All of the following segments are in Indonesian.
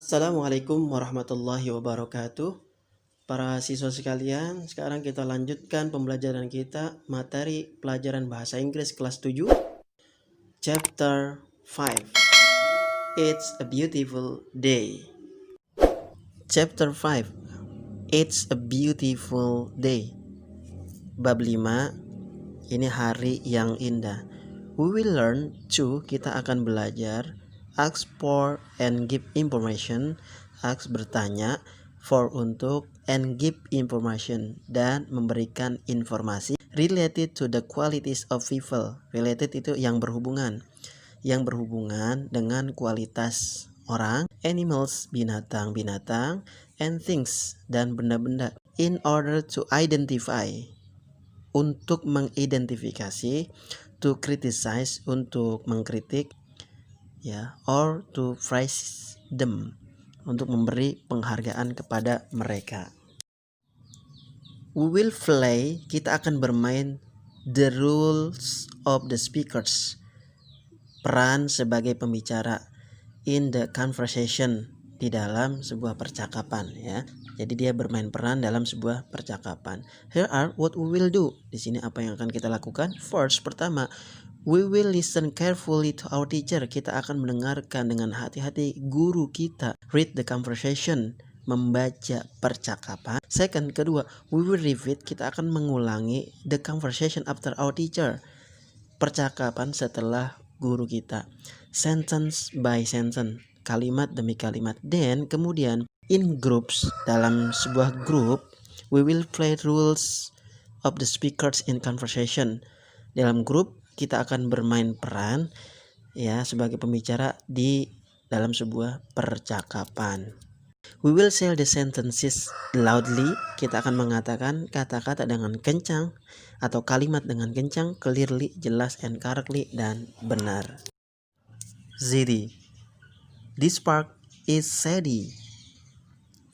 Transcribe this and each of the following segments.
Assalamualaikum warahmatullahi wabarakatuh. Para siswa sekalian, sekarang kita lanjutkan pembelajaran kita materi pelajaran bahasa Inggris kelas 7, chapter 5. It's a beautiful day. Chapter 5. It's a beautiful day. Bab 5. Ini hari yang indah. We will learn to, kita akan belajar, ask for and give information. Ask bertanya, for untuk, and give information dan memberikan informasi related to the qualities of people. Related itu yang berhubungan dengan kualitas orang, animals binatang-binatang, and things dan benda-benda, in order to identify untuk mengidentifikasi, to criticize untuk mengkritik, ya, or to praise them untuk memberi penghargaan kepada mereka. We will play, kita akan bermain, the rules of the speakers, peran sebagai pembicara, in the conversation, di dalam sebuah percakapan, ya. Jadi dia bermain peran dalam sebuah percakapan. Here are what we will do. Di sini apa yang akan kita lakukan? First, pertama, we will listen carefully to our teacher. Kita akan mendengarkan dengan hati-hati guru kita. Read the conversation, membaca percakapan. Second, kedua, we will repeat. Kita akan mengulangi the conversation after our teacher, percakapan setelah guru kita. Sentence by sentence, kalimat demi kalimat. Then, kemudian, in groups, dalam sebuah grup, we will play rules of the speakers in conversation. Dalam grup kita akan bermain peran, ya, sebagai pembicara di dalam sebuah percakapan. We will say the sentences loudly. Kita akan mengatakan kata-kata dengan kencang atau kalimat dengan kencang, clearly, jelas, and correctly, dan benar. Zidi. This park is shady.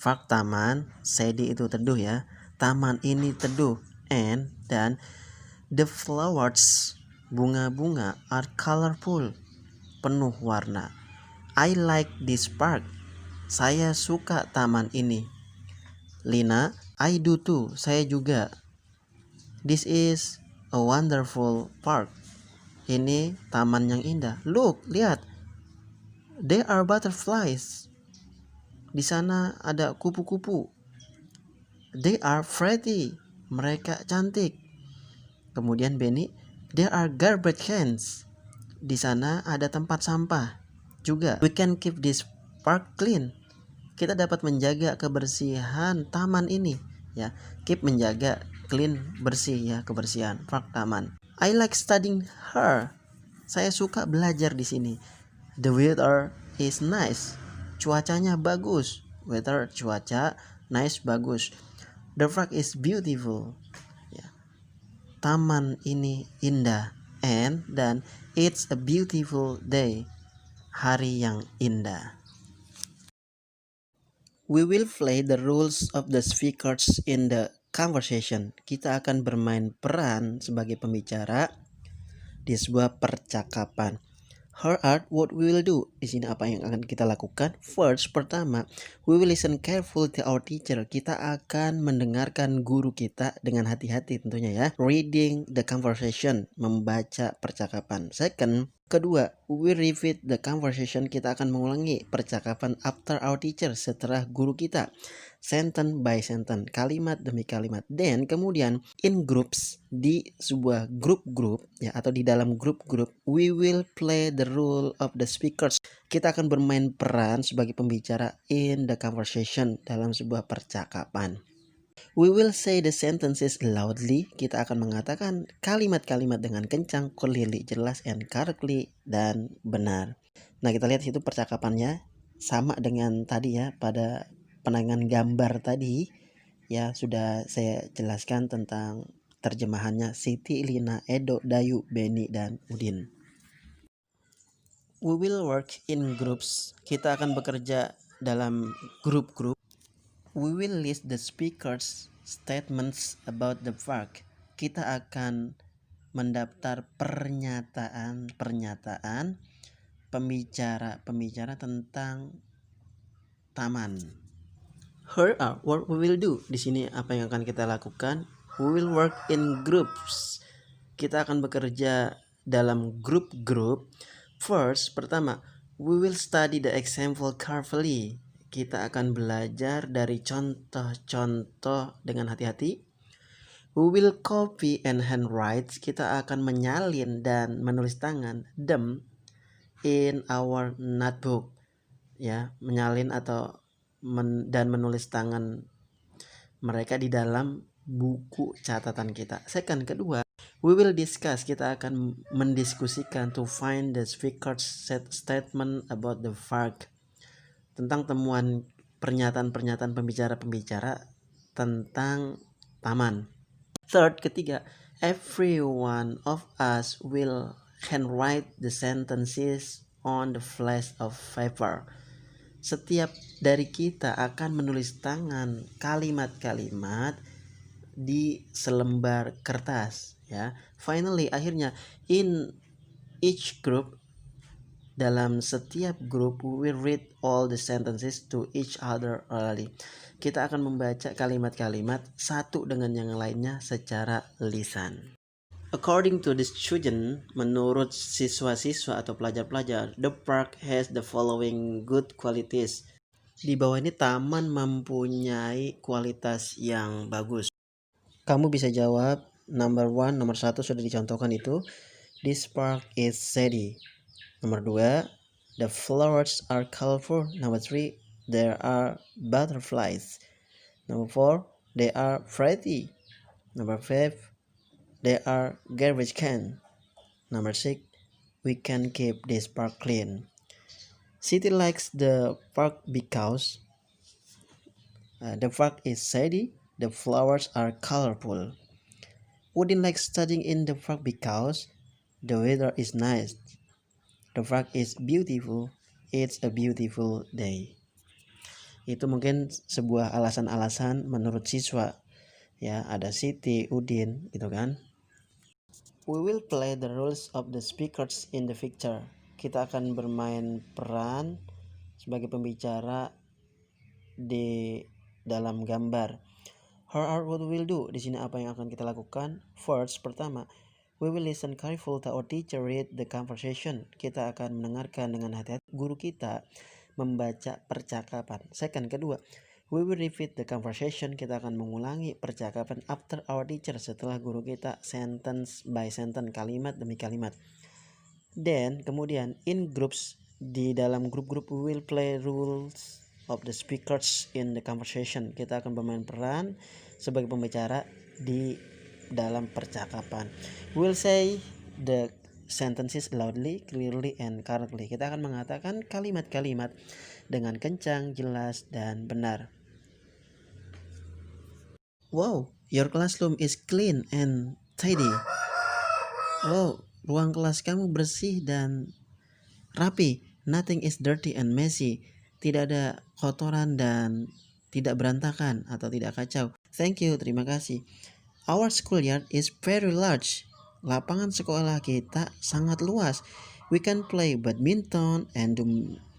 Park taman, shady itu teduh, ya. Taman ini teduh. And, dan, the flowers, bunga-bunga, are colorful, penuh warna. I like this park. Saya suka taman ini. Lina, I do too. Saya juga. This is a wonderful park. Ini taman yang indah. Look, lihat. There are butterflies. Di sana ada kupu-kupu. They are pretty. Mereka cantik. Kemudian Benny, there are garbage cans. Di sana ada tempat sampah juga. We can keep this park clean. Kita dapat menjaga kebersihan taman ini, ya. Keep, menjaga, clean, bersih, ya, kebersihan park, taman. I like studying here. Saya suka belajar di sini. The weather is nice. Cuacanya bagus. Weather, cuaca, nice, bagus. The park is beautiful. Ya. Taman ini indah. And, dan, it's a beautiful day. Hari yang indah. We will play the rules of the speakers in the conversation. Kita akan bermain peran sebagai pembicara di sebuah percakapan. Here are what we will do. Di sini apa yang akan kita lakukan? First, pertama, we will listen carefully to our teacher. Kita akan mendengarkan guru kita dengan hati-hati tentunya, ya. Reading the conversation, membaca percakapan. Second, kedua, we will repeat the conversation. Kita akan mengulangi percakapan after our teacher, setelah guru kita. Sentence by sentence, kalimat demi kalimat. Then, kemudian in groups, di sebuah grup-grup, ya, atau di dalam grup-grup, we will play the role of the speakers. Kita akan bermain peran sebagai pembicara in the conversation, dalam sebuah percakapan. We will say the sentences loudly. Kita akan mengatakan kalimat-kalimat dengan kencang, clearly, jelas, and correctly, dan benar. Nah, kita lihat situ percakapannya sama dengan tadi, ya, pada penayangan gambar tadi, ya, sudah saya jelaskan tentang terjemahannya. Siti, Lina, Edo, Dayu, Beni, dan Udin. We will work in groups. Kita akan bekerja dalam grup-grup. We will list the speakers' statements about the park. Kita akan mendaftar pernyataan pembicara tentang taman. Here are what we will do. Di sini apa yang akan kita lakukan? We will work in groups. Kita akan bekerja dalam grup-grup. First, pertama, we will study the example carefully. Kita akan belajar dari contoh-contoh dengan hati-hati. We will copy and handwrite. Kita akan menyalin dan menulis tangan them in our notebook. Ya, menyalin atau dan menulis tangan mereka di dalam buku catatan kita. Second, kedua, we will discuss. Kita akan mendiskusikan to find the speaker's statement about the park. Tentang temuan pernyataan-pernyataan pembicara-pembicara tentang taman. Third, ketiga, every one of us will handwrite the sentences on the flash of paper. Setiap dari kita akan menulis tangan kalimat-kalimat di selembar kertas, ya. Finally, akhirnya, in each group, dalam setiap grup, we will read all the sentences to each other orally. Kita akan membaca kalimat-kalimat satu dengan yang lainnya secara lisan. According to the student, menurut siswa-siswa atau pelajar-pelajar, the park has the following good qualities. Di bawah ini taman mempunyai kualitas yang bagus. Kamu bisa jawab nomor 1 sudah dicontohkan itu. This park is shady. Nomor 2, the flowers are colorful. Nomor 3, there are butterflies. Number 4, they are pretty. Number 5, they are garbage can. Number 6, we can keep this park clean. Siti likes the park because the park is shady, the flowers are colorful. Udin likes studying in the park because the weather is nice. The park is beautiful. It's a beautiful day. Itu mungkin sebuah alasan-alasan menurut siswa. Ya, ada Siti, Udin, gitu kan. We will play the roles of the speakers in the picture. Kita akan bermain peran sebagai pembicara di dalam gambar. Here are what we will do. Di sini apa yang akan kita lakukan? First, pertama, we will listen carefully to our teacher read the conversation. Kita akan mendengarkan dengan hati-hati guru kita membaca percakapan. Second, kedua, we will repeat the conversation. Kita akan mengulangi percakapan after our teacher, setelah guru kita, sentence by sentence, kalimat demi kalimat. Then, kemudian, in groups, di dalam grup-grup, we will play roles of the speakers in the conversation. Kita akan bermain peran sebagai pembicara di dalam percakapan. We'll say the sentences loudly, clearly, and correctly. Kita akan mengatakan kalimat-kalimat dengan kencang, jelas, dan benar. Wow, your classroom is clean and tidy. Wow, ruang kelas kamu bersih dan rapi. Nothing is dirty and messy. Tidak ada kotoran dan tidak berantakan atau tidak kacau. Thank you, terima kasih. Our schoolyard is very large. Lapangan sekolah kita sangat luas. We can play badminton and do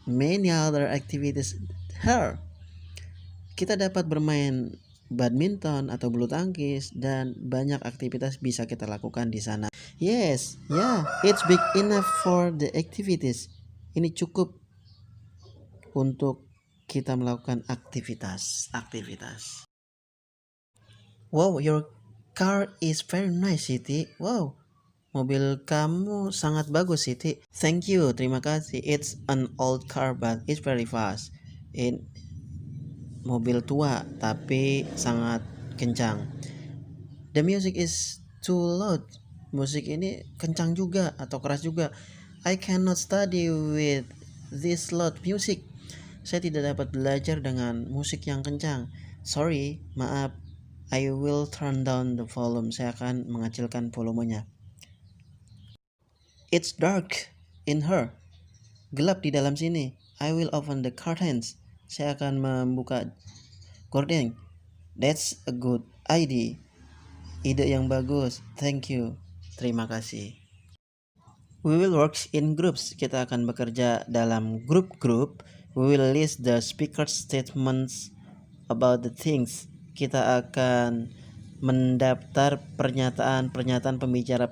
many other activities here. Kita dapat bermain badminton atau bulu tangkis dan banyak aktivitas bisa kita lakukan di sana. Yes, yeah, it's big enough for the activities. Ini cukup untuk kita melakukan aktivitas. Wow, your car is very nice, Siti. Wow, mobil kamu sangat bagus, Siti. Thank you, terima kasih. It's an old car but it's very fast. Mobil tua tapi sangat kencang. The music is too loud. Musik ini kencang juga atau keras juga. I cannot study with this loud music. Saya tidak dapat belajar dengan musik yang kencang. Sorry, maaf. I will turn down the volume. Saya akan mengecilkan volumenya. It's dark in here. Gelap di dalam sini. I will open the curtains. Saya akan membuka gorden. That's a good idea. Ide yang bagus. Thank you. Terima kasih. We will work in groups. Kita akan bekerja dalam grup-grup. We will list the speaker's statements about the things. Kita akan mendaftar pernyataan pembicara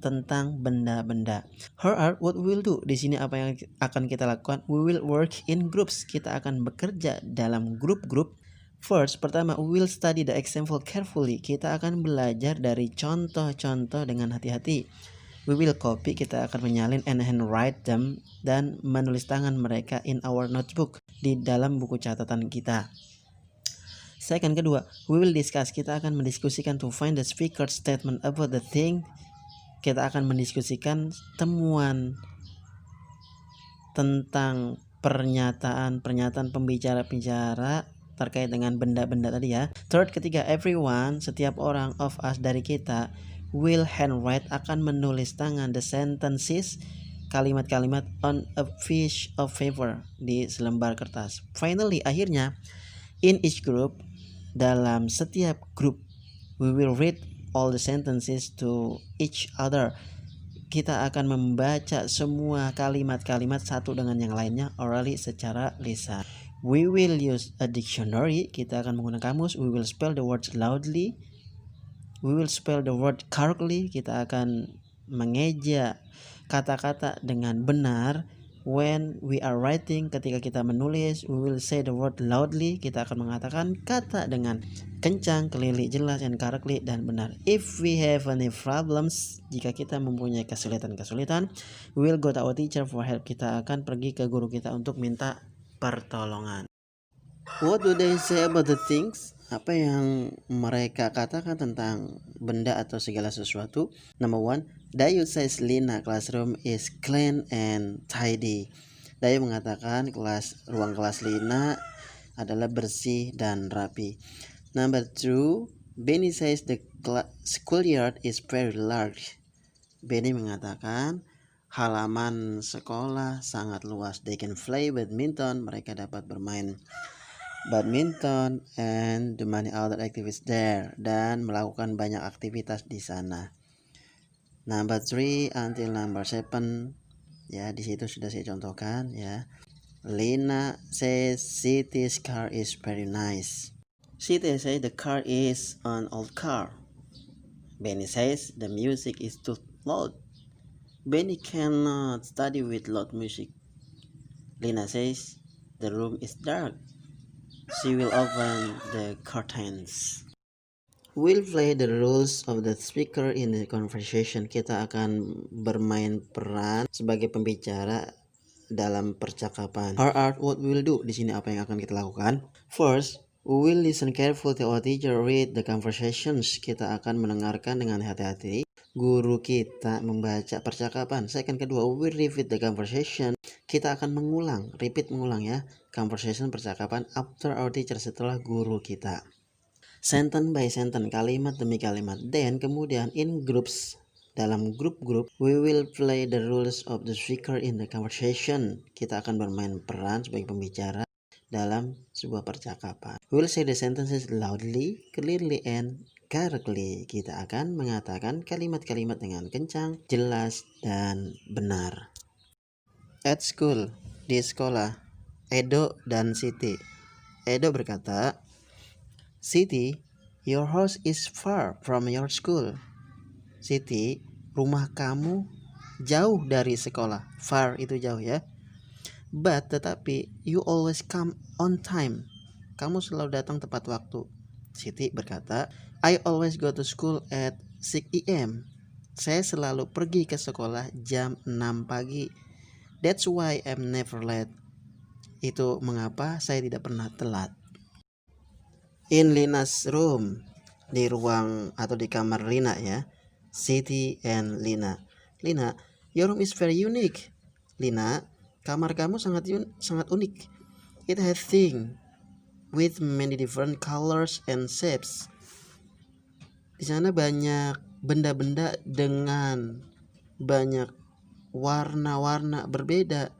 tentang benda-benda. Here are what we will do. Di sini apa yang akan kita lakukan? We will work in groups. Kita akan bekerja dalam grup-grup. First, pertama, we will study the example carefully. Kita akan belajar dari contoh-contoh dengan hati-hati. We will copy, kita akan menyalin and handwrite them, dan menulis tangan mereka in our notebook, di dalam buku catatan kita. Second, kedua, we will discuss, kita akan mendiskusikan to find the speaker's statement about the thing. Kita akan mendiskusikan temuan tentang pernyataan pembicara terkait dengan benda-benda tadi ya. Third, ketiga, everyone, setiap orang of us dari kita, will handwrite, akan menulis tangan the sentences, kalimat-kalimat on a piece of paper, di selembar kertas. Finally, akhirnya, in each group, dalam setiap grup, we will read all the sentences to each other. Kita akan membaca semua kalimat-kalimat satu dengan yang lainnya orally, secara lisan. We will use a dictionary, kita akan menggunakan kamus. We will spell the words loudly. We will spell the word correctly, kita akan mengeja kata-kata dengan benar. When we are writing, ketika kita menulis, we will say the word loudly, kita akan mengatakan kata dengan kencang, clearly, jelas, and correctly, dan benar. If we have any problems, jika kita mempunyai kesulitan, we will go to our teacher for help, kita akan pergi ke guru kita untuk minta pertolongan. What do they say about the things? Apa yang mereka katakan tentang benda atau segala sesuatu? Number one, Dayu says Lina classroom is clean and tidy. Dayu mengatakan ruang kelas Lina adalah bersih dan rapi. Number two, Benny says the schoolyard is very large. Benny mengatakan halaman sekolah sangat luas. They can play badminton. Mereka dapat bermain badminton and do many other activities there, dan melakukan banyak aktivitas di sana. Number 3 until number 7, ya, di situ sudah saya contohkan ya. Lina says Siti's car is very nice. Siti says the car is an old car. Benny says the music is too loud. Benny cannot study with loud music. Lina says the room is dark. She will open the curtains. We'll play the roles of the speaker in the conversation. Kita akan bermain peran sebagai pembicara dalam percakapan. Our art, what we will do. Di sini apa yang akan kita lakukan? First, we will listen carefully to our teacher read the conversations. Kita akan mendengarkan dengan hati-hati guru kita membaca percakapan. Second, kedua, we will repeat the conversation. Kita akan repeat mengulang ya, conversation, percakapan, after our teacher, setelah guru kita. Sentence by sentence, kalimat demi kalimat. Then, kemudian in groups, dalam grup-grup, we will play the roles of the speaker in the conversation. Kita akan bermain peran sebagai pembicara dalam sebuah percakapan. We will say the sentences loudly, clearly, and correctly. Kita akan mengatakan kalimat-kalimat dengan kencang, jelas, dan benar. At school, di sekolah, Edo dan Siti. Edo berkata, Siti, your house is far from your school. Siti, rumah kamu jauh dari sekolah. Far itu jauh ya. But, tetapi, you always come on time. Kamu selalu datang tepat waktu. Siti berkata, I always go to school at 6 a.m. Saya selalu pergi ke sekolah jam 6 pagi. That's why I'm never late. Itu mengapa saya tidak pernah telat. In Lina's room, di ruang atau di kamar Lina ya. Siti and Lina. Lina, your room is very unique. Lina, kamar kamu sangat unik. It has things with many different colors and shapes. Di sana banyak benda-benda dengan banyak warna-warna berbeda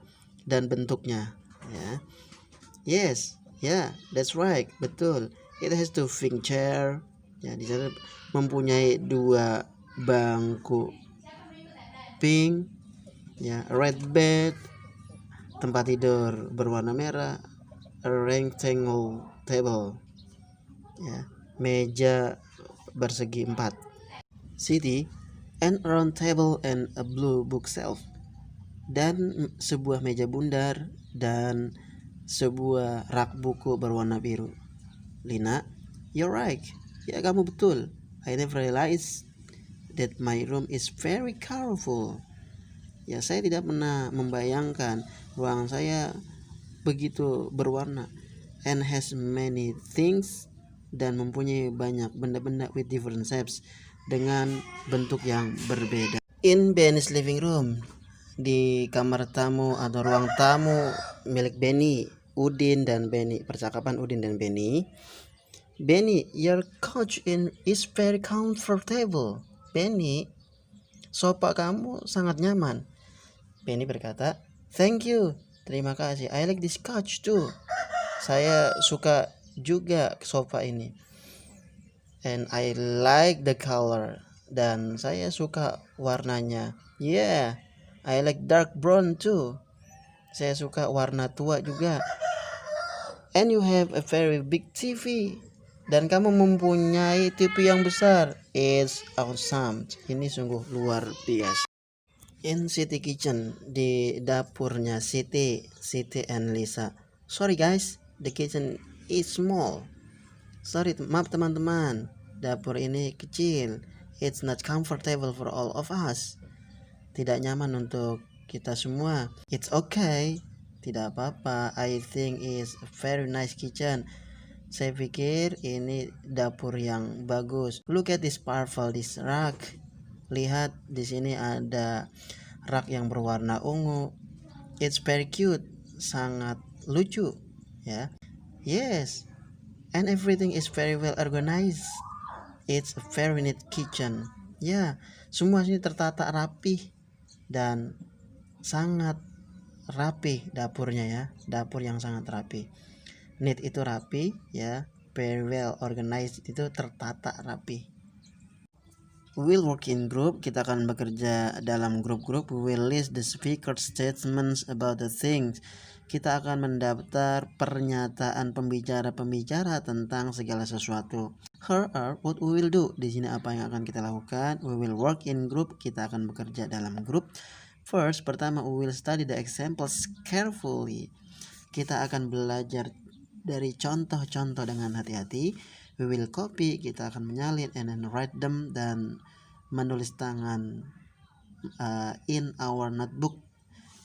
dan bentuknya ya. Yes, yeah, that's right, betul. It has two pink chair. Ya, di sana mempunyai 2 bangku pink, ya, red bed, tempat tidur berwarna merah, a rectangle table, ya, meja bersegi 4. City, an round table and a blue bookshelf, dan sebuah meja bundar dan sebuah rak buku berwarna biru. Lina, you're right. Ya, kamu betul. I never realized that my room is very colorful. Ya, saya tidak pernah membayangkan ruangan saya begitu berwarna, and has many things, dan mempunyai banyak benda-benda with different shapes, dengan bentuk yang berbeda. In Benny's living room, di kamar tamu atau ruang tamu milik Benny, Udin dan Benny, percakapan Udin dan Benny. Benny, your couch is very comfortable. Benny, sofa kamu sangat nyaman. Benny berkata, thank you, terima kasih. I like this couch too. Saya suka juga sofa ini. And I like the color. Dan saya suka warnanya. Yeah, I like dark brown too. Saya suka warna tua juga. And you have a very big TV. Dan kamu mempunyai TV yang besar. It's awesome. Ini sungguh luar biasa. In City kitchen, di dapurnya Siti and Lisa. Sorry guys, the kitchen is small. Sorry, maaf teman-teman, dapur ini kecil. It's not comfortable for all of us. Tidak nyaman untuk kita semua. It's okay, tidak apa-apa. I think it's a very nice kitchen. Saya pikir ini dapur yang bagus. Look at this powerful this rack. Lihat, di sini ada rak yang berwarna ungu. It's very cute, sangat lucu, ya. Yes, and everything is very well organized. It's a very neat kitchen. Ya, semua sini tertata rapi dan sangat rapi dapurnya, ya. Dapur yang sangat rapi. Neat itu rapi, ya. Very well organized itu tertata rapi. We will work in group. Kita akan bekerja dalam grup-grup. We will list the speaker statements about the things. Kita akan mendaftar pernyataan pembicara-pembicara tentang segala sesuatu. Here are what we will do. Di sini apa yang akan kita lakukan? We will work in group. Kita akan bekerja dalam grup. First, pertama, we will study the examples carefully. Kita akan belajar dari contoh-contoh dengan hati-hati. We will copy, kita akan menyalin, and then write them, dan menulis tangan in our notebook,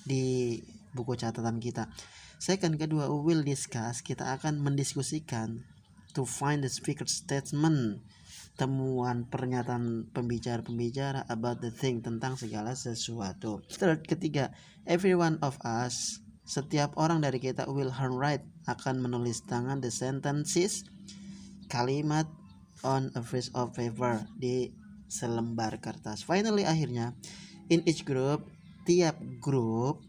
di buku catatan kita. Second, kedua, we will discuss, kita akan mendiskusikan, to find the speaker statement, temuan pernyataan pembicara-pembicara about the thing, tentang segala sesuatu. Third, ketiga, every one of us, setiap orang dari kita, will handwrite, akan menulis tangan the sentences, kalimat, on a piece of paper, di selembar kertas. Finally, akhirnya, in each group, tiap grup,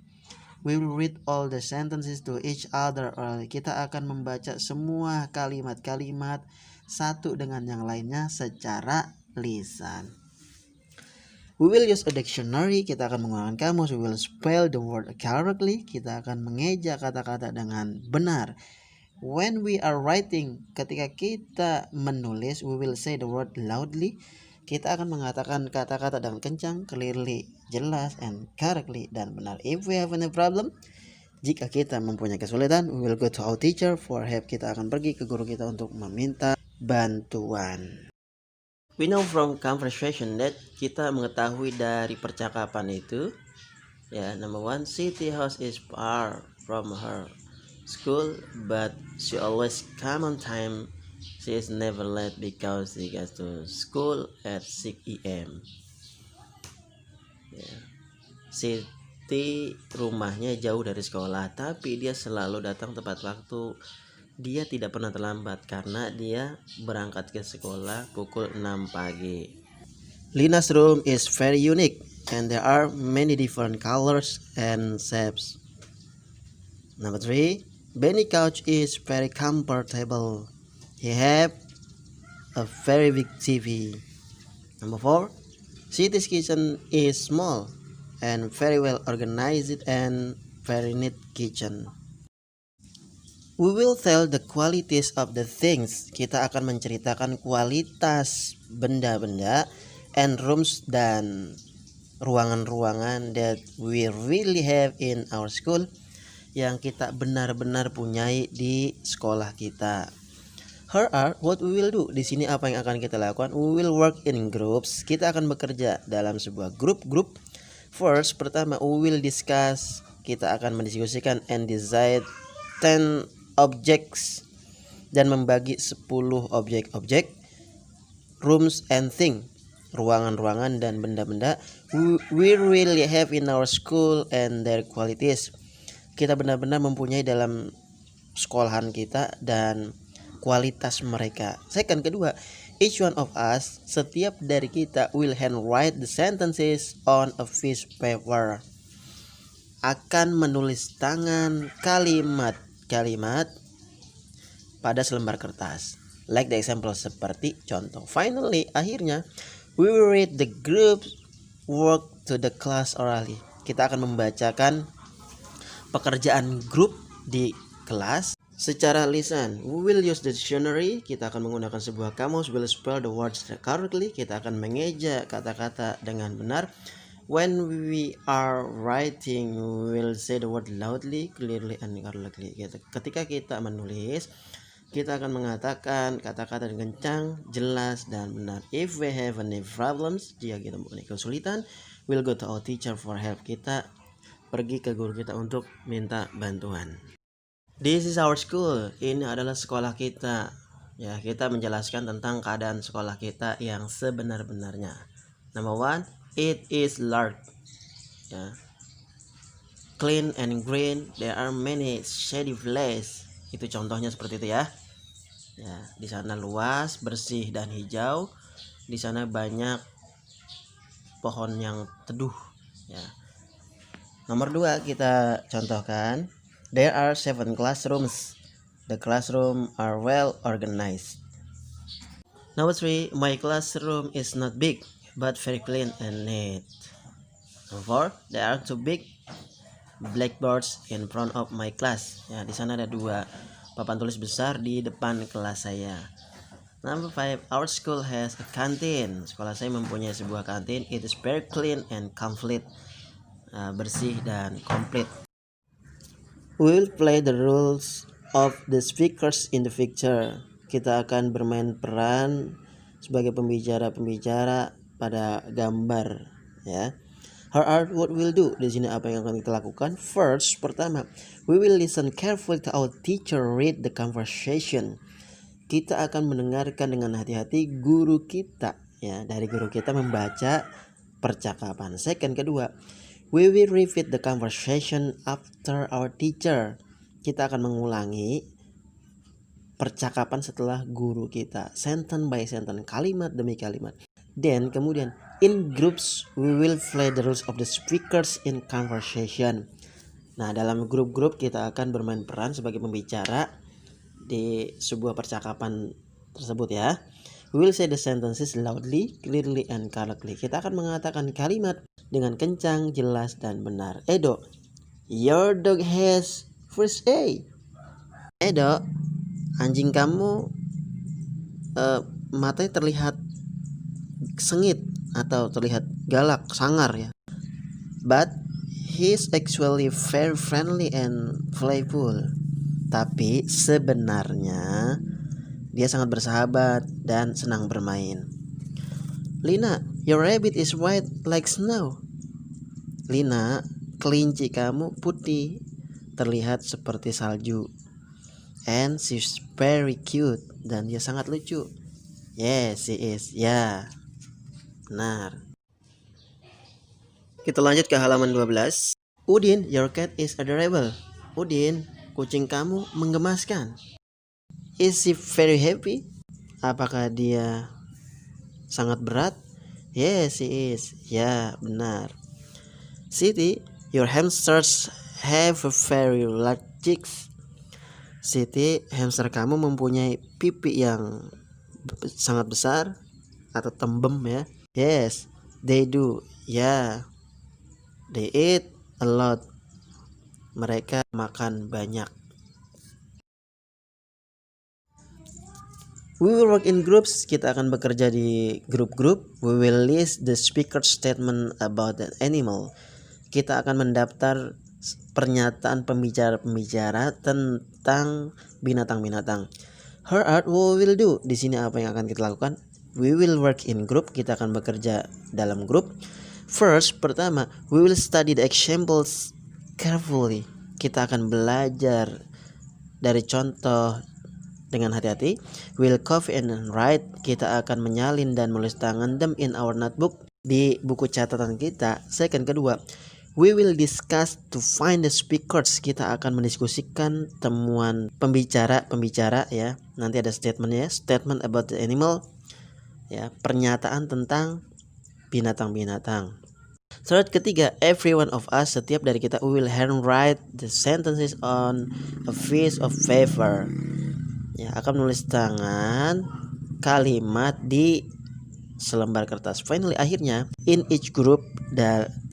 we will read all the sentences to each other. Kita akan membaca semua kalimat-kalimat satu dengan yang lainnya secara lisan. We will use a dictionary. Kita akan menggunakan kamus. We will spell the word correctly. Kita akan mengeja kata-kata dengan benar. When we are writing, ketika kita menulis, we will say the word loudly. Kita akan mengatakan kata-kata dengan kencang, clearly, jelas, and correctly, dan benar. If we have any problem, jika kita mempunyai kesulitan, we will go to our teacher for help. Kita akan pergi ke guru kita untuk meminta bantuan. We know from conversation that, kita mengetahui dari percakapan itu, ya, number one, Siti house is far from her school, but she always come on time. She is never late because she gets to school at 6 a.m. Yeah. Siti rumahnya jauh dari sekolah, tapi dia selalu datang tepat waktu. Dia tidak pernah terlambat karena dia berangkat ke sekolah pukul 6 pagi. Lina's room is very unique and there are many different colors and shapes. Number 3, Benny couch is very comfortable. He have a very big TV. Number 4, Siti's kitchen is small and very well organized and very neat kitchen. We will tell the qualities of the things. Kita akan menceritakan kualitas benda-benda and rooms dan ruangan-ruangan that we really have in our school, yang kita benar-benar punyai di sekolah kita. Here are what we will do. Di sini apa yang akan kita lakukan? We will work in groups. Kita akan bekerja dalam sebuah grup-grup. First, pertama, we will discuss. Kita akan mendiskusikan and decide 10 objects dan membagi 10 objek-objek, rooms and thing, ruangan-ruangan dan benda-benda we really have in our school and their qualities. Kita benar-benar mempunyai dalam sekolahan kita dan kualitas mereka. Second, kedua, each one of us, setiap dari kita, will handwrite the sentences on a piece of paper. Akan menulis tangan kalimat pada selembar kertas. Like the example, seperti contoh. Finally, akhirnya, we will read the group work to the class orally. Kita akan membacakan pekerjaan grup di kelas secara lisan. We will use the dictionary. Kita akan menggunakan sebuah kamus. We'll spell the words correctly. Kita akan mengeja kata-kata dengan benar. When we are writing, we'll say the word loudly, clearly, and correctly. Ketika kita menulis, kita akan mengatakan kata-kata dengan kencang, jelas, dan benar. If we have any problems, jika kita mempunyai kesulitan, we'll go to our teacher for help. Kita pergi ke guru kita untuk minta bantuan. This is our school. Ini adalah sekolah kita. Ya, kita menjelaskan tentang keadaan sekolah kita yang sebenar-benarnya. Number one, it is large. Ya. Clean and green. There are many shady places. Itu contohnya seperti itu ya. Ya, di sana luas, bersih dan hijau. Di sana banyak pohon yang teduh. Ya. Nomor 2 kita contohkan. There are 7 classrooms. The classroom are well organized. Number 3, my classroom is not big, but very clean and neat. Number 4, there are 2 big blackboards in front of my class. Ya, di sana ada 2 papan tulis besar di depan kelas saya. Number 5, our school has a canteen. Sekolah saya mempunyai sebuah kantin. It is very clean and complete. Bersih dan komplit. We will play the roles of the speakers in the picture. Kita akan bermain peran sebagai pembicara-pembicara pada gambar, ya. Here are what we'll do. Di sini apa yang akan kita lakukan? First, pertama, we will listen carefully to our teacher read the conversation. Kita akan mendengarkan dengan hati-hati guru kita, ya. Dari guru kita membaca percakapan. Second, kedua, we will repeat the conversation after our teacher. Kita akan mengulangi percakapan setelah guru kita, sentence by sentence, kalimat demi kalimat. Then kemudian in groups we will play the roles of the speakers in conversation. Nah, dalam grup-grup kita akan bermain peran sebagai pembicara di sebuah percakapan tersebut, ya. We will say the sentences loudly, clearly, and correctly. Kita akan mengatakan kalimat dengan kencang, jelas, dan benar. Edo, your dog has first A. Edo, anjing kamu matanya terlihat sengit atau terlihat galak, sangar, ya. But he is actually very friendly and playful. Tapi sebenarnya dia sangat bersahabat dan senang bermain. Lina, your rabbit is white like snow. Lina, kelinci kamu putih, terlihat seperti salju. And she's very cute, dan dia sangat lucu. Yes, she is. Ya, benar. Kita lanjut ke halaman 12. Udin, your cat is adorable. Udin, kucing kamu menggemaskan. Is she very heavy? Apakah dia sangat berat? Yes, she is. Ya, benar. Siti, your hamsters have a very large cheeks. Siti, hamster kamu mempunyai pipi yang sangat besar atau tembem, ya. Yes, they do. Ya, they eat a lot. Mereka makan banyak. We will work in groups. Kita akan bekerja di grup-grup. We will list the speaker statement about an animal. Kita akan mendaftar pernyataan pembicara-pembicara tentang binatang-binatang. Her art, what we will do. Di sini apa yang akan kita lakukan? We will work in group. Kita akan bekerja dalam grup. First, pertama, we will study the examples carefully. Kita akan belajar dari contoh dengan hati-hati. We'll copy and write. Kita akan menyalin dan menulis tangan them in our notebook, di buku catatan kita. Second, kedua, we will discuss to find the speakers. Kita akan mendiskusikan temuan pembicara ya. Nanti ada statementnya, statement about the animal ya, pernyataan tentang binatang-binatang. Third, ketiga, every one of us, setiap dari kita, we will handwrite the sentences on a piece of paper. Ya, akan menulis tangan kalimat di selembar kertas. Finally, akhirnya, in each group,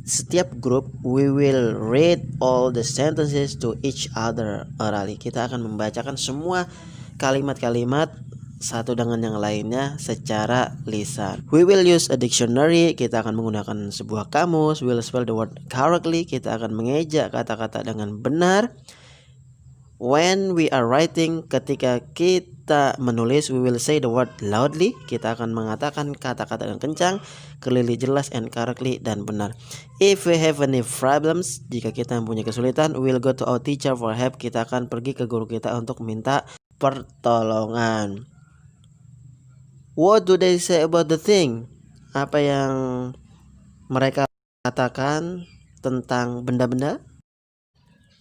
setiap grup, we will read all the sentences to each other orally. Kita akan membacakan semua kalimat-kalimat satu dengan yang lainnya secara lisan. We will use a dictionary. Kita akan menggunakan sebuah kamus. We will spell the word correctly. Kita akan mengeja kata-kata dengan benar. When we are writing, ketika kita menulis, we will say the word loudly. Kita akan mengatakan kata-kata dengan kencang, clearly, jelas, and correctly, dan benar. If we have any problems, jika kita mempunyai kesulitan, we will go to our teacher for help. Kita akan pergi ke guru kita untuk minta pertolongan. What do they say about the thing? Apa yang mereka katakan tentang benda-benda?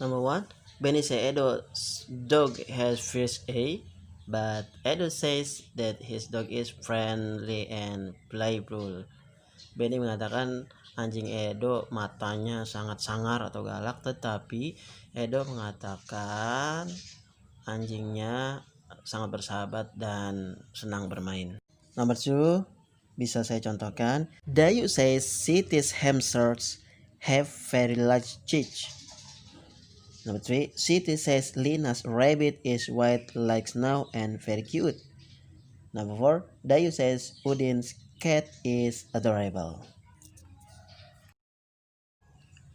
Number one, Benny says Edo's dog has first A, but Edo says that his dog is friendly and playful. Benny mengatakan anjing Edo matanya sangat sangar atau galak, tetapi Edo mengatakan anjingnya sangat bersahabat dan senang bermain. Number two, bisa saya contohkan. Dayu says city's hamsters have very large teeth. Number three, Siti says Lina's rabbit is white like snow and very cute. Number four, Dayu says Udin's cat is adorable.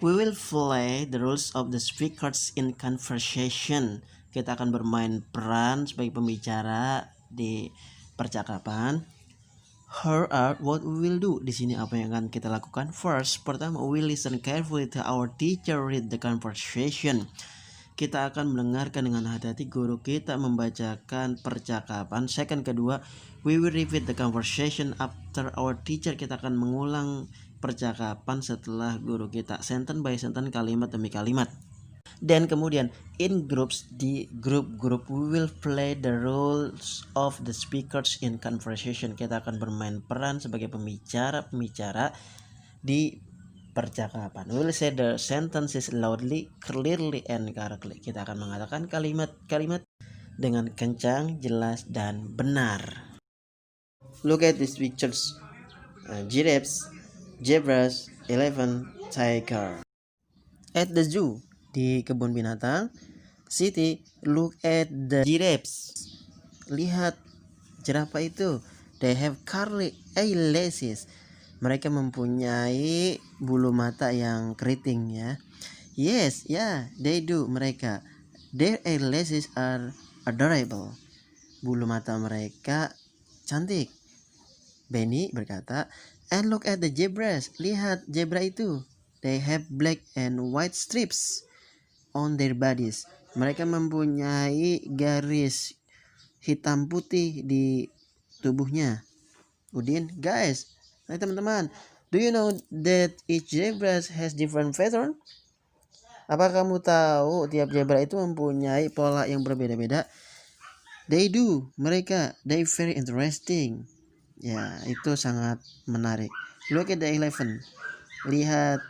We will play the roles of the speakers in conversation. Kita akan bermain peran sebagai pembicara di percakapan. Her art, what we will do. Di sini apa yang akan kita lakukan? First, pertama, we listen carefully to our teacher read the conversation. Kita akan mendengarkan dengan hati-hati guru kita membacakan percakapan. Second, kedua, we will repeat the conversation after our teacher. Kita akan mengulang percakapan setelah guru kita, sentence by sentence, kalimat demi kalimat. Dan kemudian in groups, di grup-grup, we will play the roles of the speakers in conversation. Kita akan bermain peran sebagai pembicara di percakapan. We will say the sentences loudly, clearly, and correctly. Kita akan mengatakan kalimat-kalimat dengan kencang, jelas, dan benar. Look at these pictures. Giraffes, zebras, elephant, tiger. At the zoo, di kebun binatang. Siti, look at the giraffes. Lihat jerapah itu. They have curly eyelashes. Mereka mempunyai bulu mata yang keriting ya. Yes, yeah, they do. Mereka, their eyelashes are adorable. Bulu mata mereka cantik. Benny berkata, and look at the zebras. Lihat zebra itu. They have black and white strips on their bodies. Mereka mempunyai garis hitam putih di tubuhnya. Udin, guys, teman-teman, do you know that each zebra has different pattern? Apa kamu tahu tiap zebra itu mempunyai pola yang berbeda-beda? They do, mereka. They very interesting. Ya, itu sangat menarik. Look at the elephant. Lihat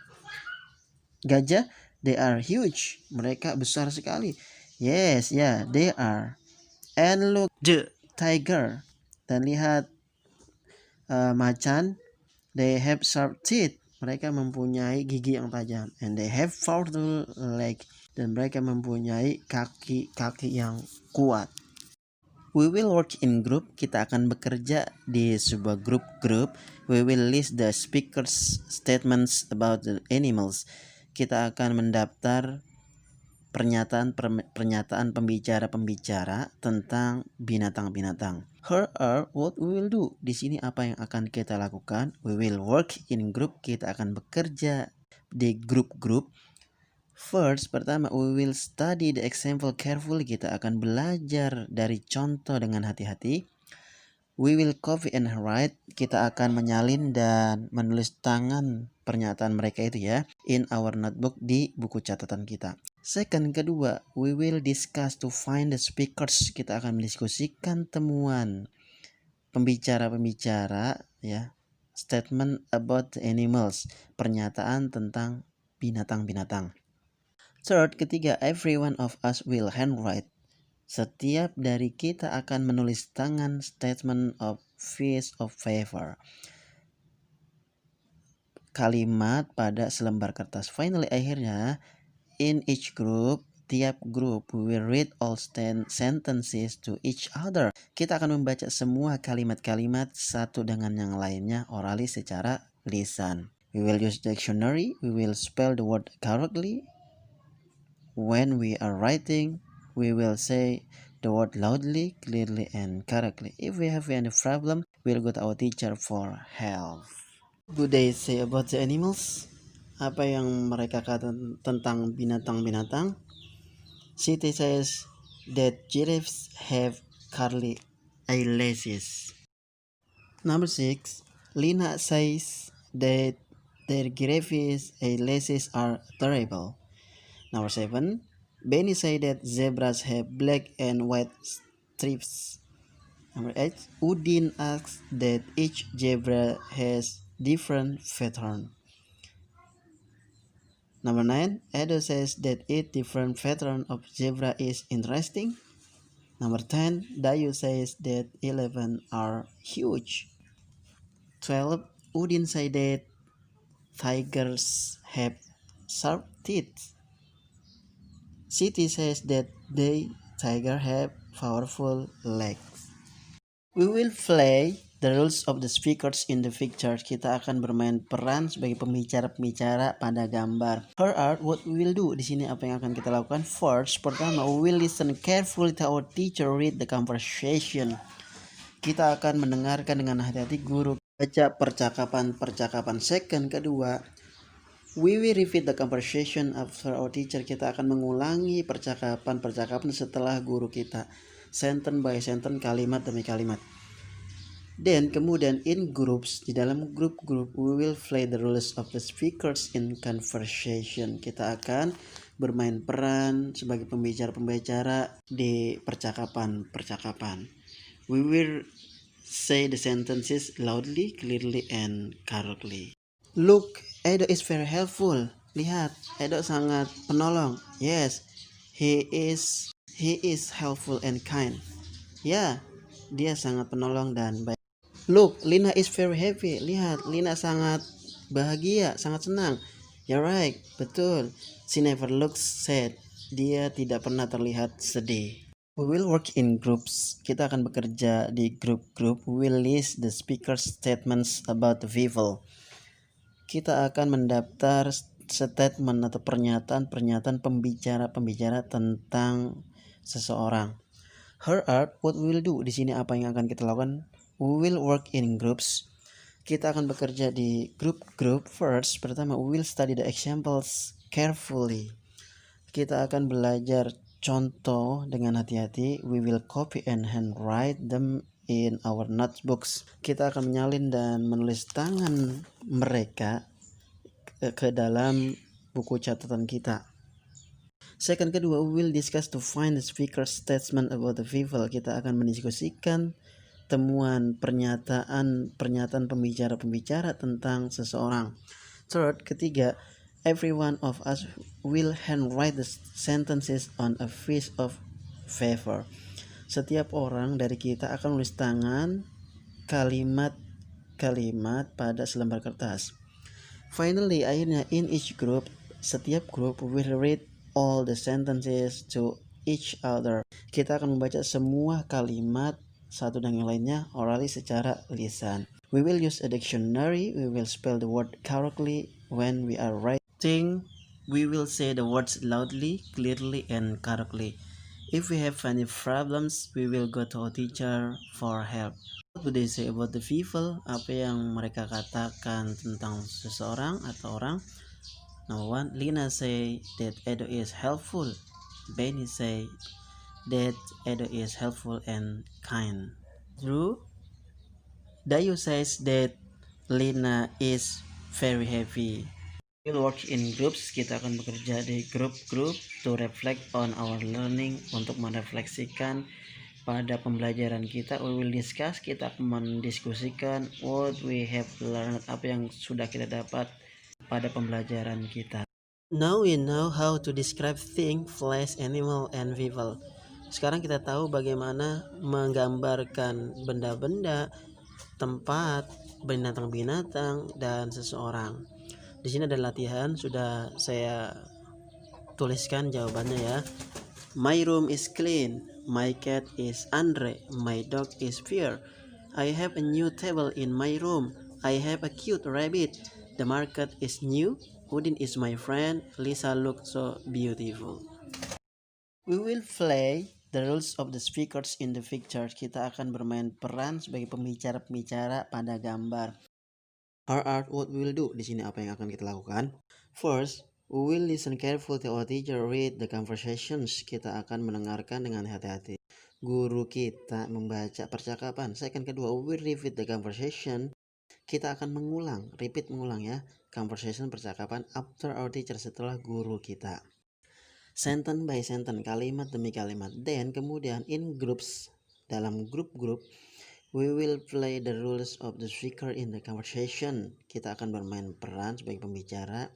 gajah. They are huge. Mereka besar sekali. Yes, yeah, they are. And look the tiger. Dan lihat macan. They have sharp teeth. Mereka mempunyai gigi yang tajam. And they have powerful legs. dan mereka mempunyai kaki-kaki yang kuat. We will work in group, kita akan bekerja di sebuah grup. We will list the speakers statements about the animals. Kita akan mendaftar pernyataan pembicara tentang binatang-binatang. Here are what we will do. Di sini apa yang akan kita lakukan? We will work in group, kita akan bekerja di grup-grup. First, pertama, we will study the example carefully. Kita akan belajar dari contoh dengan hati-hati. We will copy and write. Kita akan menyalin dan menulis tangan pernyataan mereka itu ya, in our notebook, di buku catatan kita. Second, kedua, we will discuss to find the speakers. Kita akan mendiskusikan temuan pembicara ya, statement about the animals, pernyataan tentang binatang-binatang. Third, ketiga, every one of us will handwrite. Setiap dari kita akan menulis tangan statement of piece of paper, kalimat pada selembar kertas. Finally, akhirnya, in each group, tiap grup, we will read all sentences to each other. Kita akan membaca semua kalimat-kalimat satu dengan yang lainnya orally secara lisan. We will use dictionary. We will spell the word correctly. When we are writing, we will say the word loudly, clearly, and correctly. If we have any problem, we'll go to our teacher for help. What do they say about the animals? Apa yang mereka katakan tentang binatang-binatang? Siti says that giraffes have curly eyelashes. Number 6, Lina says that their giraffes' eyelashes are terrible. Number 7, Benny says that zebras have black and white stripes. Number 8, Udin asks that each zebra has different pattern. Number 9, Edo says that each different pattern of zebra is interesting. Number 10, Dayu says that 11 are huge. 12, Udin says that tigers have sharp teeth. Siti says that tiger have powerful legs. We will play the roles of the speakers in the picture. Kita akan bermain peran sebagai pembicara-pembicara pada gambar. Here are what we will do. Di sini apa yang akan kita lakukan? First, pertama, we will listen carefully to our teacher read the conversation. Kita akan mendengarkan dengan hati-hati guru baca percakapan. Second, kedua, we will repeat the conversation after our teacher. Kita akan mengulangi percakapan setelah guru kita. Sentence by sentence, kalimat demi kalimat. Then kemudian in groups, di dalam grup-grup, we will play the roles of the speakers in conversation. Kita akan bermain peran sebagai pembicara-pembicara di percakapan. We will say the sentences loudly, clearly, and correctly. Look, Edo is very helpful. Lihat, Edo sangat penolong. Yes, he is helpful and kind. Ya, dia sangat penolong dan baik. Look, Lina is very happy. Lihat, Lina sangat bahagia, sangat senang. You're right, betul. She never looks sad. Dia tidak pernah terlihat sedih. We will work in groups. Kita akan bekerja di grup-grup. We will list the speaker's statements about the people. Kita akan mendaftar statement atau pernyataan pembicara tentang seseorang. Here are what we will do. Di sini apa yang akan kita lakukan? We will work in groups. Kita akan bekerja di grup-grup. First, pertama, we will study the examples carefully. Kita akan belajar contoh dengan hati-hati. We will copy and handwrite them in our notebooks. Kita akan menyalin dan menulis tangan mereka ke dalam buku catatan kita. Second, kedua, we will discuss to find the speaker's statement about the people. Kita akan mendiskusikan temuan pernyataan pembicara tentang seseorang. Third, ketiga, every one of us will handwrite the sentences on a piece of paper. Setiap orang dari kita akan menulis tangan kalimat-kalimat pada selembar kertas. Finally, akhirnya in each group, setiap grup will read all the sentences to each other. Kita akan membaca semua kalimat satu dengan lainnya orally secara lisan. We will use a dictionary. We will spell the word correctly when we are writing. We will say the words loudly, clearly, and correctly. If we have any problems, we will go to a teacher for help. What would they say about the people? Apa yang mereka katakan tentang seseorang atau orang? Number one, Lina say that Edo is helpful. Benny say that Edo is helpful and kind. True. Dayu says that Lina is very happy. We'll work in groups. Kita akan bekerja di grup-grup to reflect on our learning, untuk merefleksikan pada pembelajaran kita. We will discuss, kita akan mendiskusikan what we have learned, apa yang sudah kita dapat pada pembelajaran kita. Now we know how to describe thing, place, animal, and people. Sekarang kita tahu bagaimana menggambarkan benda-benda, tempat, binatang-binatang, dan seseorang. Di sini ada latihan, sudah saya tuliskan jawabannya ya. My room is clean. My cat is Andre. My dog is Pierre. I have a new table in my room. I have a cute rabbit. The market is new. Udin is my friend. Lisa looks so beautiful. We will play the roles of the speakers in the picture. Kita akan bermain peran sebagai pembicara-pembicara pada gambar. Our art, what we will do. Di sini apa yang akan kita lakukan? First, we will listen carefully to our teacher read the conversations. Kita akan mendengarkan dengan hati-hati. Guru kita membaca percakapan. Second, kedua, we will repeat the conversation. Kita akan mengulang, mengulang ya. Conversation, percakapan after our teacher, setelah guru kita. Sentence by sentence, kalimat demi kalimat. Then, kemudian in groups, dalam grup-grup, we will play the roles of the speaker in the conversation. Kita akan bermain peran sebagai pembicara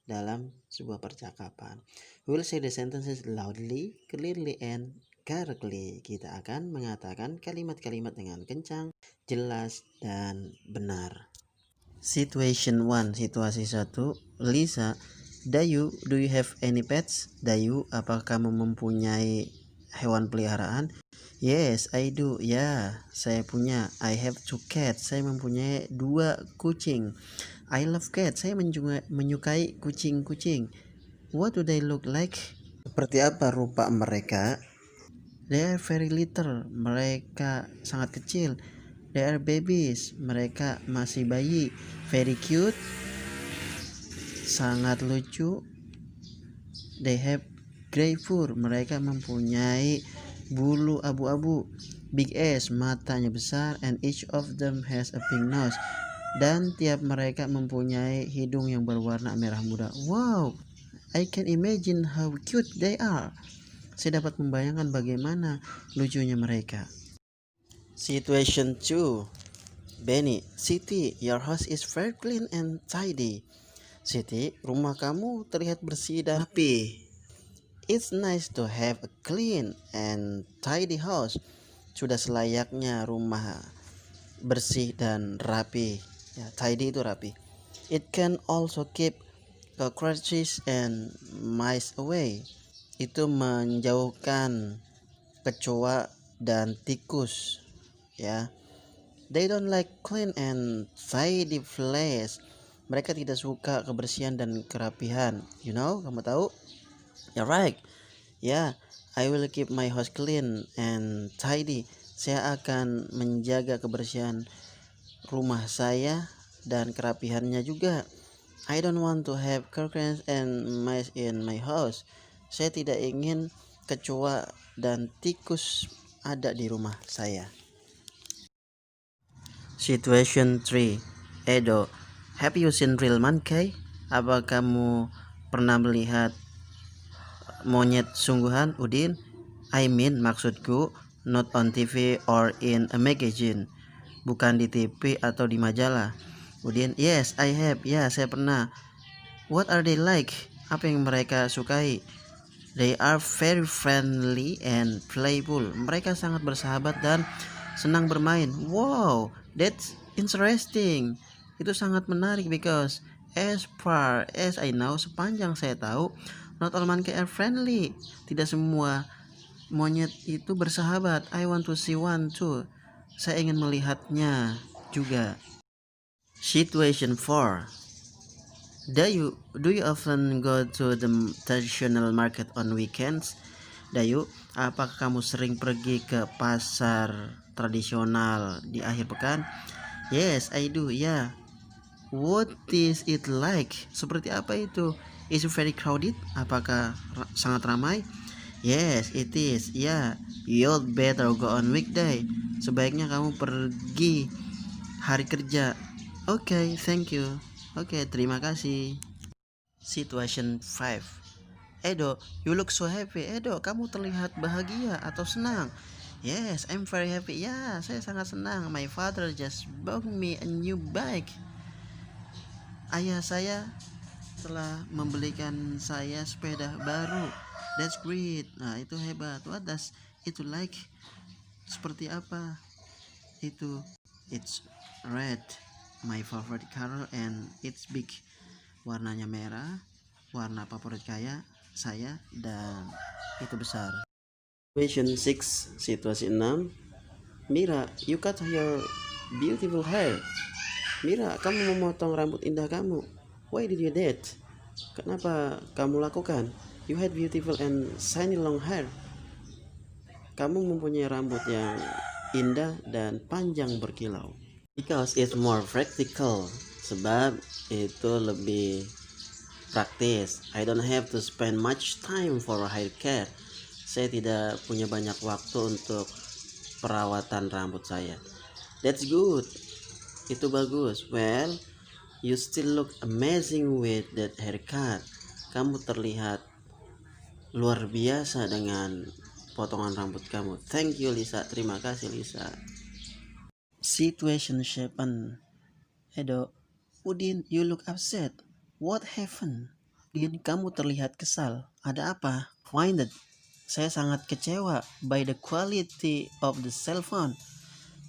dalam sebuah percakapan. We will say the sentences loudly, clearly, and correctly. Kita akan mengatakan kalimat-kalimat dengan kencang, jelas, dan benar. Situation 1, situasi 1. Lisa, Dayu, do you have any pets? Dayu, apakah kamu mempunyai hewan peliharaan? Yes, I do. Ya, saya punya. I have 2 cats. Saya mempunyai 2 kucing. I love cats. Saya menyukai kucing-kucing. What do they look like? Seperti apa rupa mereka? They are very little. Mereka sangat kecil. They are babies. Mereka masih bayi. Very cute. Sangat lucu. They have gray fur. Mereka mempunyai bulu abu-abu. Big eyes, matanya besar, and each of them has a pink nose. Dan tiap mereka mempunyai hidung yang berwarna merah muda. Wow, I can imagine how cute they are. Saya dapat membayangkan bagaimana lucunya mereka. Situation 2. Benny, Siti, your house is very clean and tidy. Siti, rumah kamu terlihat bersih dan rapi. It's nice to have a clean and tidy house. Sudah selayaknya rumah bersih dan rapi. Ya, tidy itu rapi. It can also keep cockroaches and mice away. Itu menjauhkan kecoa dan tikus. Ya. They don't like clean and tidy place. Mereka tidak suka kebersihan dan kerapihan. You know, kamu tahu? You're right. Yeah, I will keep my house clean and tidy. Saya akan menjaga kebersihan rumah saya dan kerapihannya juga. I don't want to have cockroaches and mice in my house. Saya tidak ingin kecoa dan tikus ada di rumah saya. Situation 3. Edo, have you seen real monkey? Apa kamu pernah melihat monyet sungguhan? Udin, I mean, maksudku, not on TV or in a magazine. Bukan di TV atau di majalah. Udin, yes, I have. Ya, saya pernah. What are they like? Apa yang mereka sukai? They are very friendly and playful. Mereka sangat bersahabat dan senang bermain. Wow, that's interesting. Itu sangat menarik because as far as I know, sepanjang saya tahu, Not all monkey are friendly. Tidak semua monyet itu bersahabat. I want to see one too. Saya ingin melihatnya juga. Situation 4. Do you often go to the traditional market on weekends? Dayu, apakah kamu sering pergi ke pasar tradisional di akhir pekan? Yes, I do. Yeah. What is it like? Seperti apa itu? Is it very crowded? Apakah sangat ramai? Yes, it is. Yeah. You'd better go on weekday. Sebaiknya kamu pergi hari kerja. Okay, thank you. Oke, terima kasih. Situation 5. Edo, you look so happy. Edo, kamu terlihat bahagia atau senang? Yes, I'm very happy. Ya, saya sangat senang. My father just bought me a new bike. Ayah saya telah membelikan saya sepeda baru. That's great. Nah, itu hebat. What does it like? Seperti apa itu? It's red, my favorite color, and it's big. Warnanya merah, warna favorit saya, dan itu besar. Situation 6, situasi 6. Mira, you cut your beautiful hair. Mira, kamu memotong rambut indah kamu. Why did you that? Kenapa kamu lakukan? You had beautiful and shiny long hair. Kamu mempunyai rambut yang indah dan panjang berkilau. Because it's more practical. Sebab itu lebih praktis. I don't have to spend much time for hair care. Saya tidak punya banyak waktu untuk perawatan rambut saya. That's good. Itu bagus. Well, you still look amazing with that haircut. Kamu terlihat luar biasa dengan potongan rambut kamu. Thank you, Lisa. Terima kasih, Lisa. Situation 7. Edo, Udin, you look upset. What happened? Udin, kamu terlihat kesal. Ada apa? Why not? Saya sangat kecewa by the quality of the cell phone.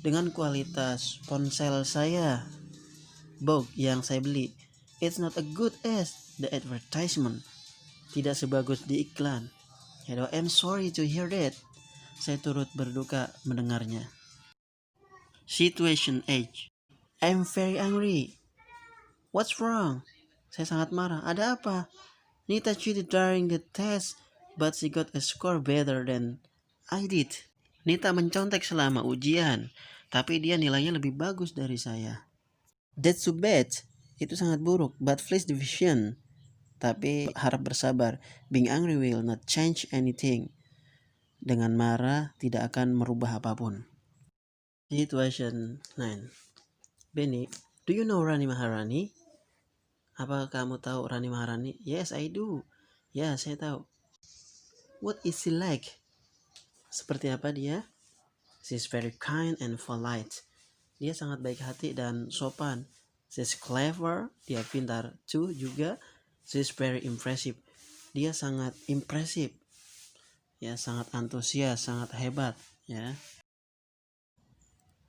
Dengan kualitas ponsel saya, Bog, yang saya beli. It's not a good as the advertisement. Tidak sebagus di iklan. Edo, I'm sorry to hear that. Saya turut berduka mendengarnya. Situation 8. I'm very angry. What's wrong? Saya sangat marah. Ada apa? Nita cheated during the test, but she got a score better than I did. Nita mencontek selama ujian, tapi dia nilainya lebih bagus dari saya. That's so bad. Itu sangat buruk, but please division. Tapi harap bersabar. Being angry will not change anything. Dengan marah tidak akan merubah apapun. Situation 9. Benny, do you know Rani Maharani? Apa kamu tahu Rani Maharani? Yes, I do. Ya, saya tahu. What is she like? Seperti apa dia? She's very kind and polite. Dia sangat baik hati dan sopan. She's clever. Dia pintar too juga. She's very impressive. Dia sangat impresif. Ya, sangat antusias, sangat hebat. Ya.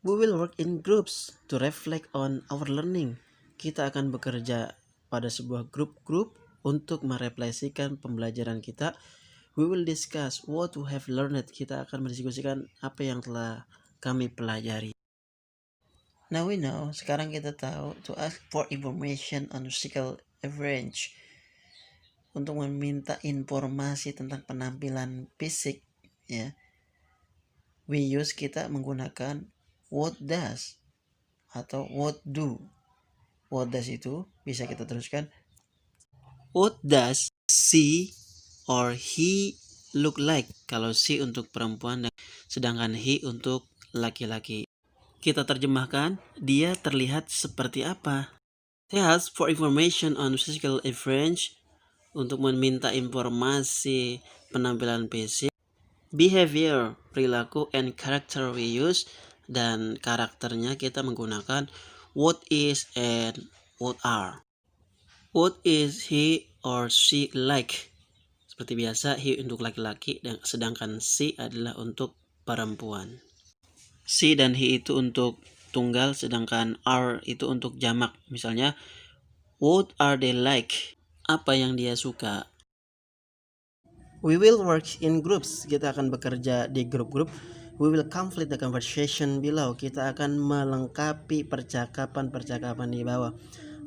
We will work in groups to reflect on our learning. Kita akan bekerja pada sebuah grup-grup untuk merefleksikan pembelajaran kita. We will discuss what we have learned. Kita akan mendiskusikan apa yang telah kami pelajari. Now we know, sekarang kita tahu, to ask for information on physical appearance. Untuk meminta informasi tentang penampilan fisik, ya. Kita menggunakan what does atau what do. What does itu bisa kita teruskan. What does she or he look like? Kalau she untuk perempuan, sedangkan he untuk laki-laki. Kita terjemahkan, dia terlihat seperti apa? They ask for information on physical appearance, untuk meminta informasi penampilan fisik, behavior, perilaku, and character we use, dan karakternya kita menggunakan what is and what are. What is he or she like? Seperti biasa, he untuk laki-laki, dan sedangkan she adalah untuk perempuan. She dan he itu untuk tunggal, sedangkan are itu untuk jamak. Misalnya, what are they like? Apa yang dia suka? We will work in groups. Kita akan bekerja di grup-grup. We will complete the conversation below. Kita akan melengkapi percakapan di bawah.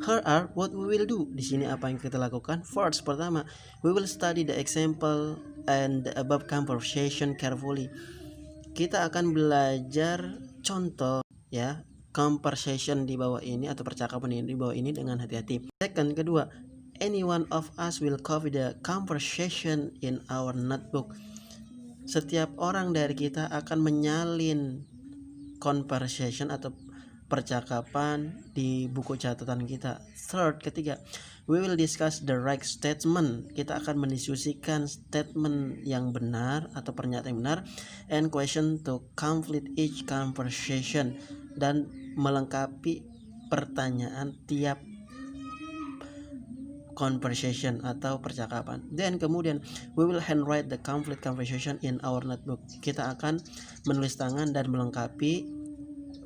Here are what we will do. Di sini apa yang kita lakukan? First, pertama, we will study the example and the above conversation carefully. Kita akan belajar contoh ya conversation di bawah ini atau percakapan di bawah ini dengan hati-hati. Second, kedua, any one of us will copy the conversation in our notebook. Setiap orang dari kita akan menyalin conversation atau percakapan di buku catatan kita. Third, ketiga, we will discuss the right statement. Kita akan mendiskusikan statement yang benar atau pernyataan yang benar, and question to complete each conversation, dan melengkapi pertanyaan tiap conversation atau percakapan. Then kemudian we will handwrite the complete conversation in our notebook. Kita akan menulis tangan dan melengkapi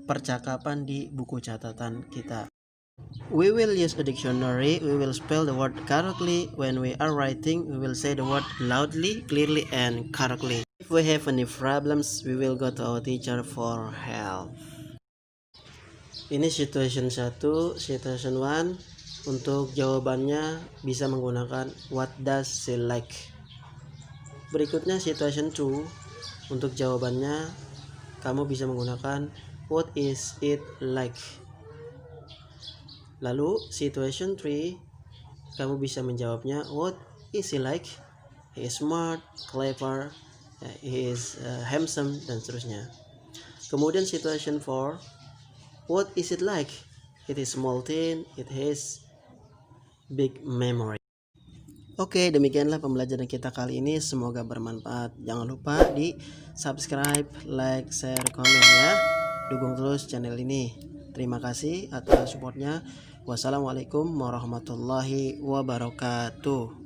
percakapan di buku catatan kita. We will use a dictionary. We will spell the word correctly. When we are writing, we will say the word loudly, clearly, and correctly. If we have any problems, we will go to our teacher for help. Ini situation 1, situation 1. Untuk jawabannya bisa menggunakan what does she like. Berikutnya situation 2. Untuk jawabannya kamu bisa menggunakan what is it like. Lalu situation 3 kamu bisa menjawabnya what is he like. He is smart, clever, he is handsome, dan seterusnya. Kemudian situation 4, what is it like? It is small thing, it has big memory. Oke, demikianlah pembelajaran kita kali ini. Semoga bermanfaat. Jangan lupa di subscribe, like, share, komen ya. Dukung terus channel ini. Terima kasih atas supportnya. Wassalamualaikum warahmatullahi wabarakatuh.